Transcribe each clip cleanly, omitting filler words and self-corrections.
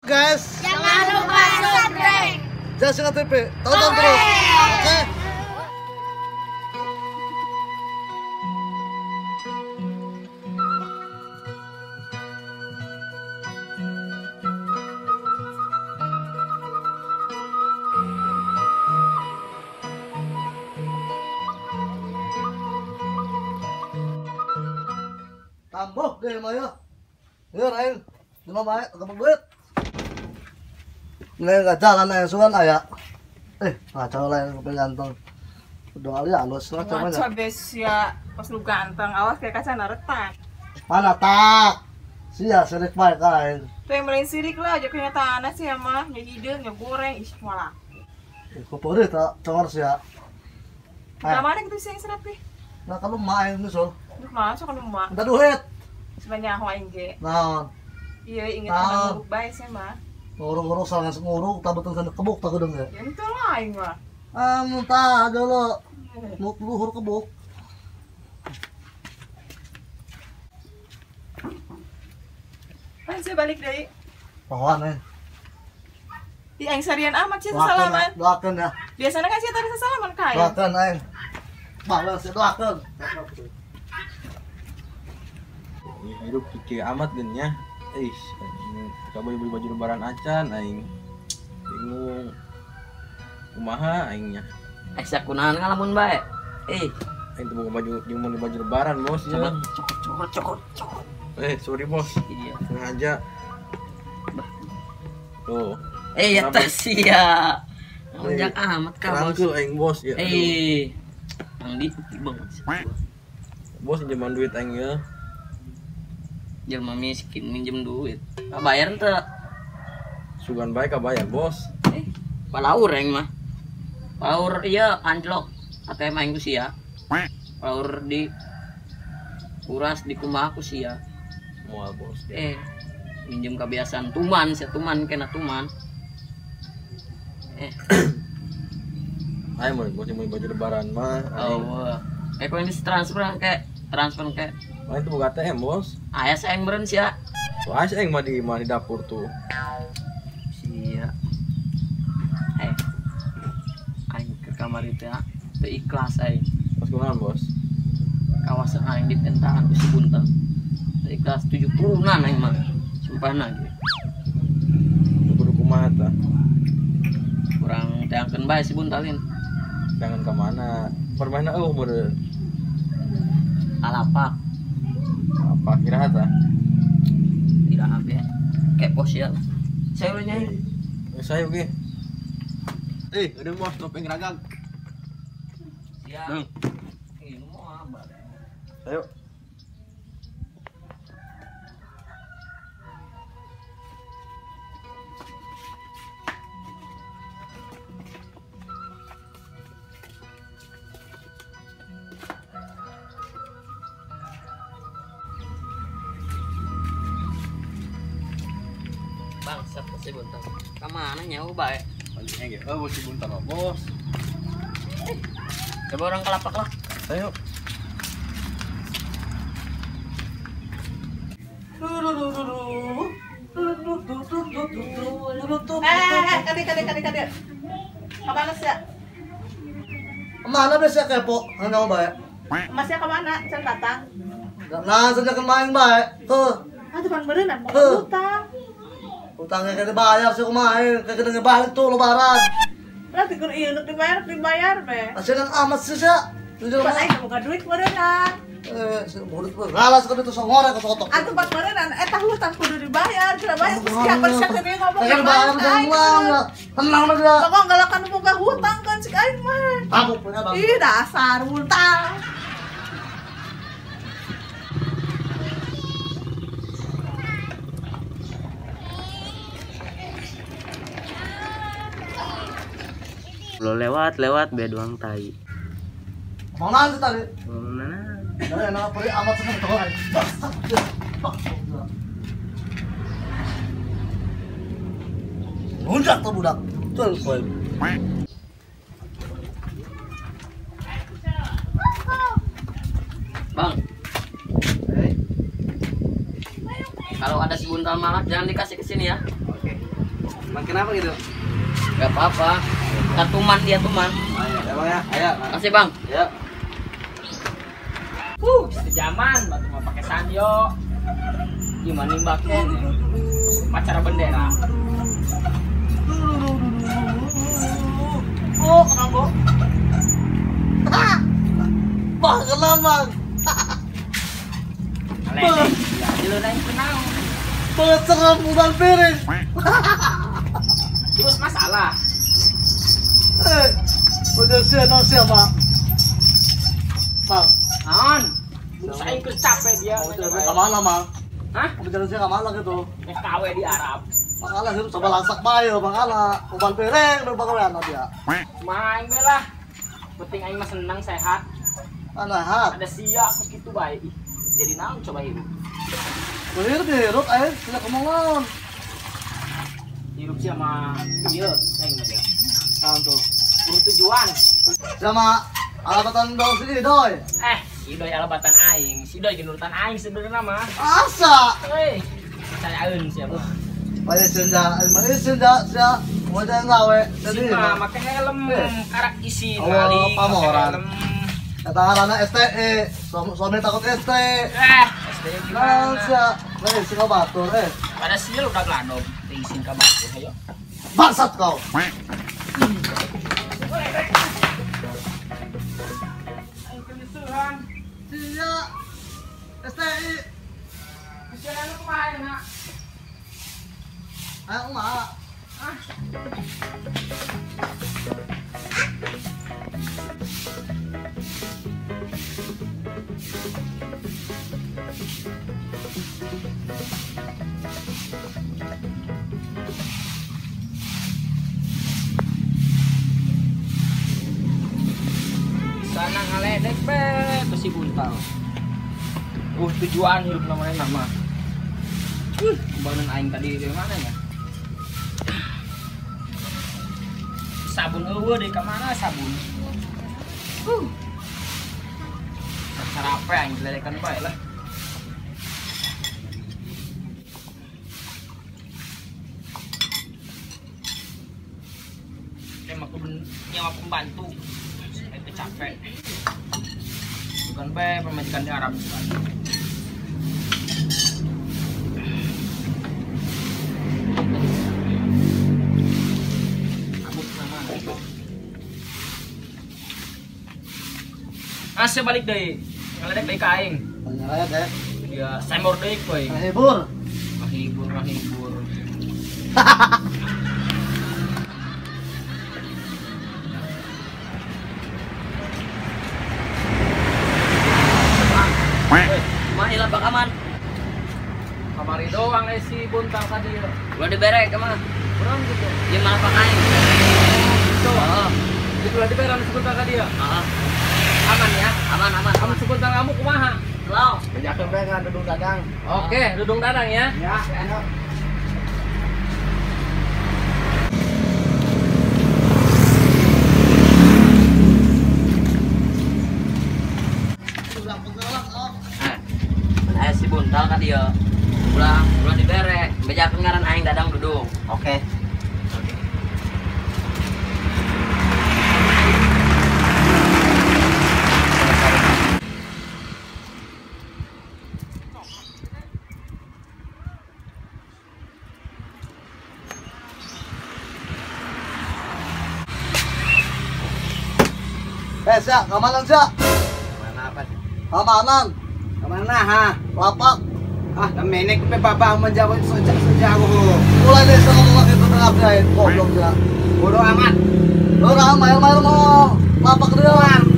Guys, jangan lupa subscribe Jasina TV, tonton terus. Oke. Tambah deh Maya. Ya Rain, cuma Maya, ketemu duit. Ini nggak jalan aja, suan ayah. Ngaco lah yang ganteng. Doa aja halus lah Ngaco bes ya, pas lu ganteng, awas kayak kaca retak. Mana tak? Sia serik baik kain. Tuh yang main sirik lah, aja kenyataan sih ya mah, nyehideng, goreng, ih malah. Kupuri tak, congor sia. Mana gitu sih yang serap nih? Nah kalau main nih sol. Duh masuk kan rumah. Minta duit. Sebanyak aku aing ge. Naon? Iya inget sama buruk baik sih mah. Ngurung-ngurung sangat ngurung, tak betul kan kebuk tak gedeng ya. Ya itu lah aing mah. Muntah aja lo. Mau luhur kebuk. Kan saya balik dari. Pawan Di aing sarian amat sih salaman. Doakan ya. Biasanya kan sih tadi salaman kayak. Doakan aing. Balas ya doakan. Hidup kiki amat gennya. Coba beli baju lebaran acan aing. Bingung. Kumaha aingnya. Sak kunahan ngalamun bae. Aing teu boga baju jeung mau baju lebaran, Bos. Ya. Cokot. Sorry, Bos. Iya. Sengaja. Tuh. Ya tas ya. Ngajak amat ka, Bos. Rangkul aing, Bos ya. Ang di bang. Bos pinjaman duit aing ya. Jelma miskin minjem duit. Bayar teu? Sugan bae ka bayar, Bos. Palaur aing mah. Palaur ieu anjlok. ATM aing ku sia. Palaur di uras di kumaha ku sia. Moal, Bos. Minjem kebiasaan tuman, tuman kena tuman. Ayo mau baju lebaran mah. Kok ini transfer kayak Main tuh buka ATM, Bos. ayah saya meren sia. Wah, aing mah di dapur tuh. Sia. Aing ke kamar itu ya. Teu ikhlas aing. Pas kunaon, Bos? Kawasan aing di pentahan di Buntel. Teu ikhlas 70-an aing mah. Sumpahna gitu. Kudu kumaha tah? Kurang teangkeun bae si Buntalin. Jangan ke mana? Permainan meureun. Alapak. Apa kira tah? Tidak apa. Kayak pos ya. Saya udah nyanyi. Saya oke. Udah Bos topeng ragag. Siap. Ini mau apa? Ayo. Bangsat si Buntel. Kemana nyawa bae? Baliknya gitu. Bos si Buntar, Bos. Coba orang kelapak lah. Ayo. Kade. Kemana sih ya? Kemana biasa kepo? Ano baik? Masnya kemana? Can datang. Nah, saja main baik. Depan berenang mau utang. Utangnya kayak dibayar sih kumain, kayak kena ngebalik tuh lebaran. Lah tikur ieu nuk dibayar be. Asinan amat sih sia. Jujur Buat mah. aing buka duit berenang. Mulut ngalas kan itu songore ke sotok. Atuh pas berenang eta hutang kudu dibayar, sudah bayar terus siapa sia teh ngomong. Kayak dibayar uang ya. Tenang lah dia. Pokok ngalakan boga hutang kan si aing mah. Tabuk punya bang. Ih dasar hutang. Lo lewat be doang tai. Mana sih tadi? Mana? Dari anak peri amat seneng tuh. Lunjak tuh budak. Tuh koy. Bang. Kalau ada si buntal malak jangan dikasih ke sini ya. Oke. Bang kenapa gitu? Gak apa-apa. Kan tuman dia tuman. Ayo, ya bang ya. Ayo. Kasih bang. Ya. Sejaman batu mau pakai sanyo. Gimana nimbaknya? Pacara bendera. Oh, kenapa? Bang, kenapa bang? Lele. Ya, lu naik tenang. Pengecerap bukan piring. Terus masalah. Udah siapa? Bang, Naon? Saya ikut capek dia. kemana bang? Hah? Kebetulan saya kemana gitu? SKW di Arab. Makanya hidup sama lasak bayo, makanya bukan piring, berapa kalian dia? Main belah. Penting aing mah senang sehat. Anahat. Ada sia aku gitu baik. Ih, jadi naon coba hirup. Hirup, tidak kemauan. Hirup sih sama iya, neng aja. Nah tuh. Tujuan. Sama alabatan dong si Idoy. Si Doy alabatan aing, si Doy genurutan aing sebenarnya mah. Asa. Hei, percayain siapa? Banyak senja, mau jangan gawe. Si mah pakai helm, karak isi Oh, kali. pamoran. Helm. Kata anak STE, suami takut STE. STM Nah, gimana? si batur, Pada sih udah geladok, diisin ke batu, ayo. bangsat kau. Aing kelisuhan. Sia, STE, Kesian lu kemarin, nak. ayo emak. Sana ngaledek be, tuh si buntal. Tujuan hidup namanya nama. Bangun aing tadi dari mana ya? Sabun eueuh deh, ka mana sabun? Cara apa aing lelekan bae lah. Emang aku nyawa pembantu. Itu capek. Bukan bae pemajikan di Arab sekali. Saya balik deh, ngaledek deh kaing. Banyak aja deh. Ya, saya mau deh boy. Hibur. Mahibur. Mana hilang Pak Aman? Kamari doang si Buntang tadi. Udah diberek kemana? Kurang gitu. Dia malah pakai. Itu. Itu udah diberek sebentar tadi ya. Aman ya, aman. Kamu sebentar kamu kumaha? Halo. Penjakan pengen dudung dagang. Oke, dudung dadang ya. Ya, enak. Sudah penggerak, oh. Si Buntal kan dia. Ulah diberek. Bejakeun ngaran aing dadang dudung. Oke. Siap, keamanan siap. Mana apa sih? Keamanan, Kemana ha? lapak. Ah, namenek pe baba menjawab sejak Mulai dari sekarang lagi itu tengah biayain, goblok dia. bodoh amat. Orang mayor mau lapak dia.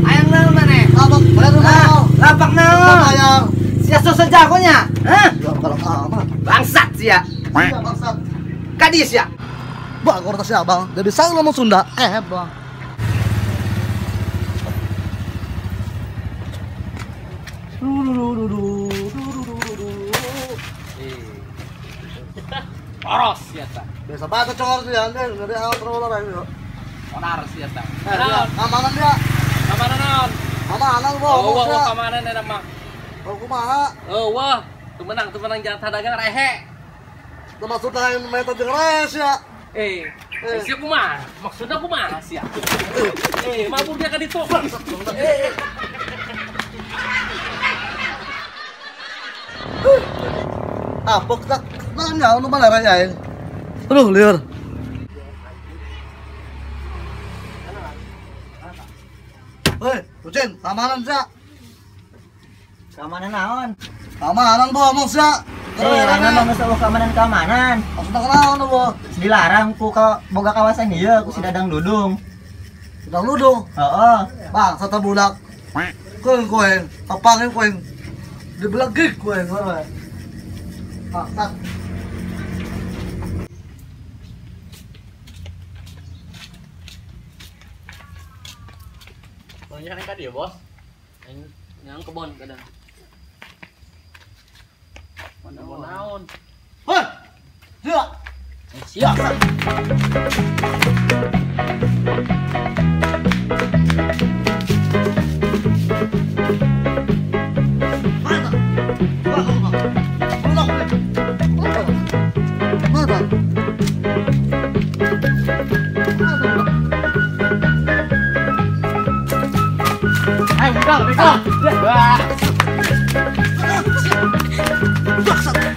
Ayang naon mana? Lapak bayar mau. Lapak naon? Bayar. Sia sejagonya. Hah? Ya kalau aman. Bangsat sia. Siap bangsat. Kadis ya. Bang, kau siap bang. Jadi saya ngomong Sunda. Bang. Poros ya ta. Biasa banget congor tuh ya, dari awal terlalu lagi. Onar sih ya ta. Keamanan dia. Kamana naon? Keamanan gua. Wah kamana na mah. Kalau kumaha, Wah, tuh menang jatah dagang rehe. termasuk yang meta jeung res ya. Siap kumaha? Maksudnya kumaha sih? Mabuk dia kan itu. Apa tak nanya lu malah rayain. Aduh, liur. Hei, Ucin, keamanan sih. Keamanan naon? Keamanan bu, omong sih. Karena mau ngesawah keamanan. Maksudnya kenaon bu? Dilarang ku ka boga kawasan ieu ku si Dadang Dudung. Udah ludung. Heeh. Bang, satu budak. Kuing, apangin kuing. Dibelagik kuing, apa? Bang, tak. Banyak yang tadi ya bos? Yang kebon kadang. Naon? Hei, siap. Siap. Mana? Mana? Ayo, udah. Paksa.